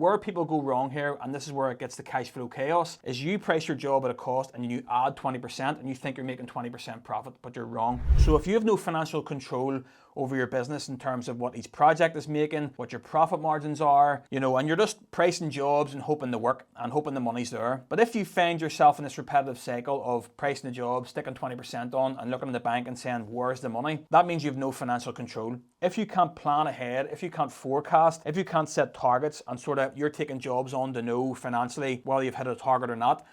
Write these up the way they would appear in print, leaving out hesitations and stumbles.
where people go wrong here, and this is where it gets to cash flow chaos, is you price your job at a cost and you add 20% and you think you're making 20% profit, but you're wrong. So if you have no financial control over your business in terms of what each project is making, what your profit margins are, and you're just pricing jobs and hoping to work and hoping the money's there. But if you find yourself in this repetitive cycle of pricing the job, sticking 20% on and looking at the bank and saying, where's the money? That means you have no financial control. If you can't plan ahead, if you can't forecast, if you can't set targets and sort of you're taking jobs on to know financially whether you've hit a target or not,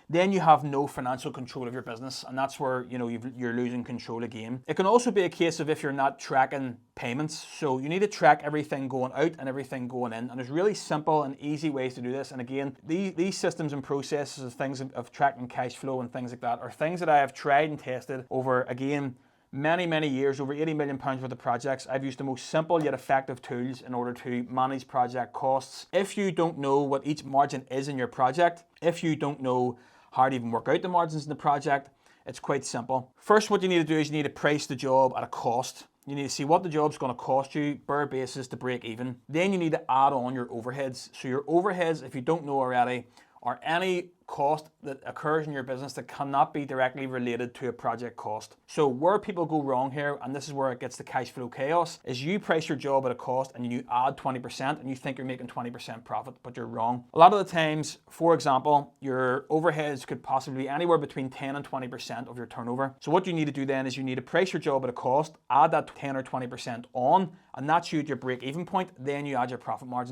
then you have no financial control of your business, and that's where you're losing control again. It can also be a case of if you're not tracking payments, so you need to track everything going out and everything going in, and there's really simple and easy ways to do this. And again, these systems and processes of things of tracking cash flow and things like that are things that I have tried and tested over, again, many years, over 80 million pounds worth of projects. I've used the most simple yet effective tools in order to manage project costs. If you don't know what each margin is in your project, if you don't know how to even work out the margins in the project, it's quite simple. First, what you need to do is you need to price the job at a cost. You need to see what the job's going to cost you, bare basis, to break even. Then you need to add on your overheads. So your overheads, if you don't know already, are any cost that occurs in your business that cannot be directly related to a project cost. So where people go wrong here, and this is where it gets to cash flow chaos, is you price your job at a cost and you add 20% and you think you're making 20% profit, but you're wrong. A lot of the times, for example, your overheads could possibly be anywhere between 10 and 20% of your turnover. So what you need to do then is you need to price your job at a cost, add that 10 or 20% on, and that's you at your break-even point. Then you add your profit margin.